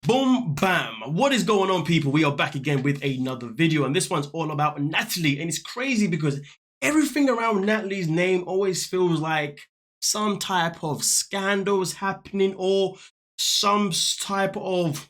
Boom, bam. What is going on, people? We are back again with another video, and this one's all about Natalie. And it's crazy because everything around Natalie's name always feels like some type of scandal is happening or some type of,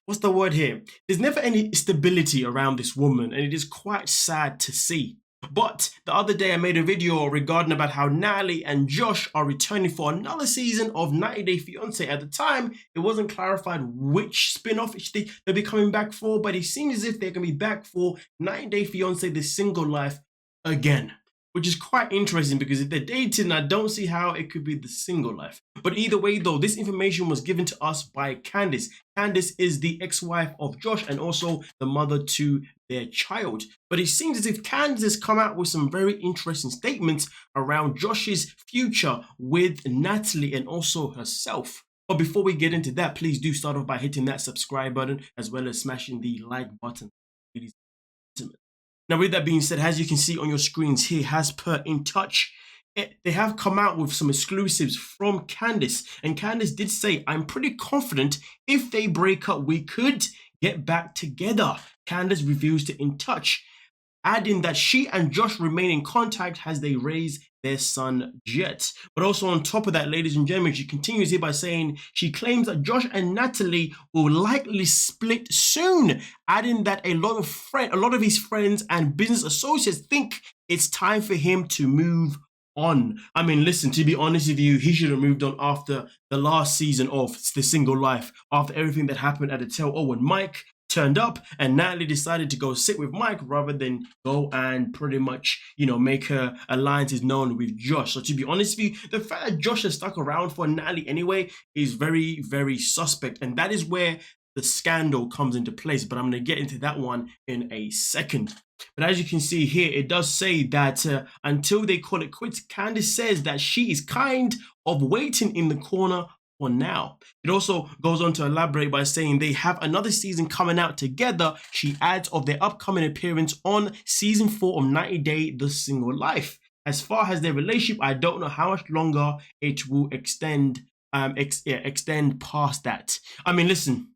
what's the word here? There's never any stability around this woman, and it is quite sad to see. But the other day I made a video regarding about how Natalie and Josh are returning for another season of 90 Day Fiancé. At the time, it wasn't clarified which spin-off they'll be coming back for, but it seems as if they're going to be back for 90 Day Fiancé, The Single Life again. Which is quite interesting because if they're dating, I don't see how it could be The Single Life. But either way though, this information was given to us by Candice. Candice is the ex-wife of Josh and also the mother to their child. But it seems as if Candice has come out with some very interesting statements around Josh's future with Natalie and also herself. But before we get into that, please do start off by hitting that subscribe button as well as smashing the like button. Now, with that being said, as you can see on your screens here, as per In Touch, they have come out with some exclusives from Candice. And Candice did say, I'm pretty confident if they break up, we could get back together. Candice reveals to In Touch, adding that she and Josh remain in contact as they raise their son Jet. But also on top of that, ladies and gentlemen, she continues here by saying she claims that Josh and Natalie will likely split soon, adding that a lot of his friends and business associates think it's time for him to move on. I mean, listen, to be honest with you, he should have moved on after the last season of The Single Life, after everything that happened at the tail. Oh, when Mike turned up and Natalie decided to go sit with Mike rather than go and pretty much, make her alliances known with Josh. So to be honest with you, the fact that Josh has stuck around for Natalie anyway is very, very suspect. And that is where the scandal comes into place. But I'm going to get into that one in a second. But as you can see here, it does say that until they call it quits, Candice says that she is kind of waiting in the corner for now. It also goes on to elaborate by saying they have another season coming out together. She adds of their upcoming appearance on season 4 of 90 Day The Single Life. As far as their relationship, I don't know how much longer it will extend past that. I mean, listen,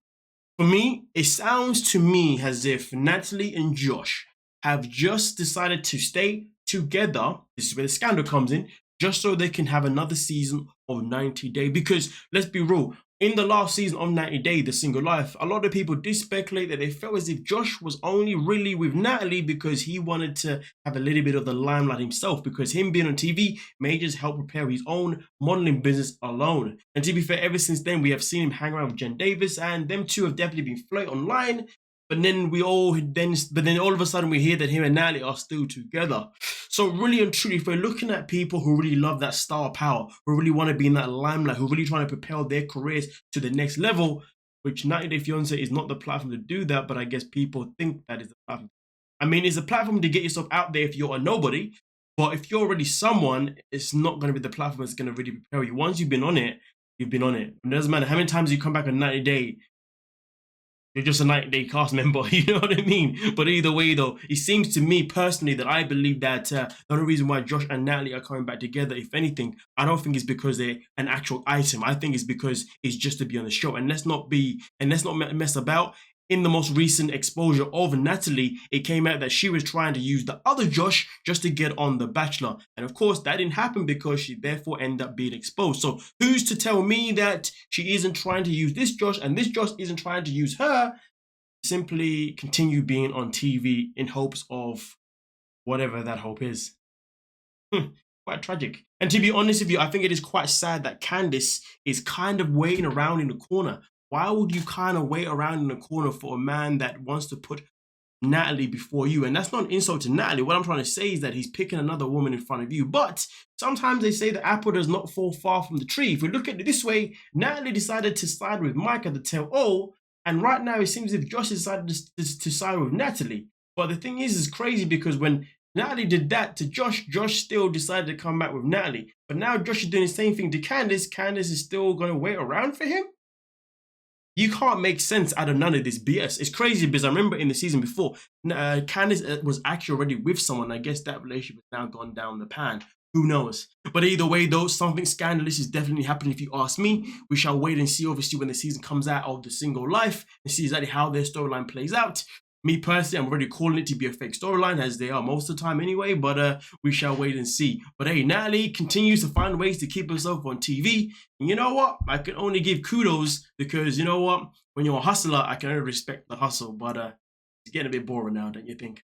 for me, it sounds to me as if Natalie and Josh have just decided to stay together. This is where the scandal comes in, just so they can have another season of 90 Day. Because let's be real, in the last season of 90 Day, The Single Life, a lot of people did speculate that they felt as if Josh was only really with Natalie because he wanted to have a little bit of the limelight himself, because him being on TV may just help prepare his own modeling business alone. And to be fair, ever since then, we have seen him hang around with Jen Davis, and them two have definitely been flirting online. But then all of a sudden we hear that him and Natalie are still together. So really and truly, if we're looking at people who really love that star power, who really want to be in that limelight, who really trying to propel their careers to the next level, which 90 Day Fiancé is not the platform to do that, but I guess people think that is the platform. I mean, it's a platform to get yourself out there if you're a nobody, but if you're already someone, it's not going to be the platform that's going to really propel you. Once you've been on it, you've been on it. It doesn't matter how many times you come back on 90 Day, you're just a 90 Day cast member, you know what I mean? But either way though, it seems to me personally that I believe that the only reason why Josh and Natalie are coming back together, if anything, I don't think it's because they're an actual item. I think it's because it's just to be on the show. And let's not mess about. In the most recent exposure of Natalie, it came out that she was trying to use the other Josh just to get on The Bachelor. And of course, that didn't happen because she therefore ended up being exposed. So who's to tell me that she isn't trying to use this Josh and this Josh isn't trying to use her? Simply continue being on TV in hopes of whatever that hope is. Quite tragic. And to be honest with you, I think it is quite sad that Candice is kind of waiting around in the corner. Why would you kind of wait around in the corner for a man that wants to put Natalie before you? And that's not an insult to Natalie. What I'm trying to say is that he's picking another woman in front of you. But sometimes they say the apple does not fall far from the tree. If we look at it this way, Natalie decided to side with Mike at the tail. And right now it seems as if Josh decided to side with Natalie. But the thing is crazy because when Natalie did that to Josh, Josh still decided to come back with Natalie. But now Josh is doing the same thing to Candice. Candice is still going to wait around for him? You can't make sense out of none of this BS. It's crazy because I remember in the season before, Candice was actually already with someone. I guess that relationship has now gone down the pan. Who knows? But either way, though, something scandalous is definitely happening if you ask me. We shall wait and see, obviously, when the season comes out of The Single Life and see exactly how their storyline plays out. Me personally, I'm already calling it to be a fake storyline, as they are most of the time anyway, but we shall wait and see. But hey, Natalie continues to find ways to keep herself on TV. And you know what? I can only give kudos because, you know what? When you're a hustler, I can only respect the hustle. But it's getting a bit boring now, don't you think?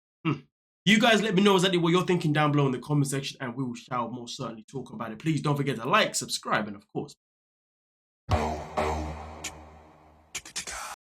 You guys let me know exactly what you're thinking down below in the comment section, and we shall most certainly talk about it. Please don't forget to like, subscribe, and of course,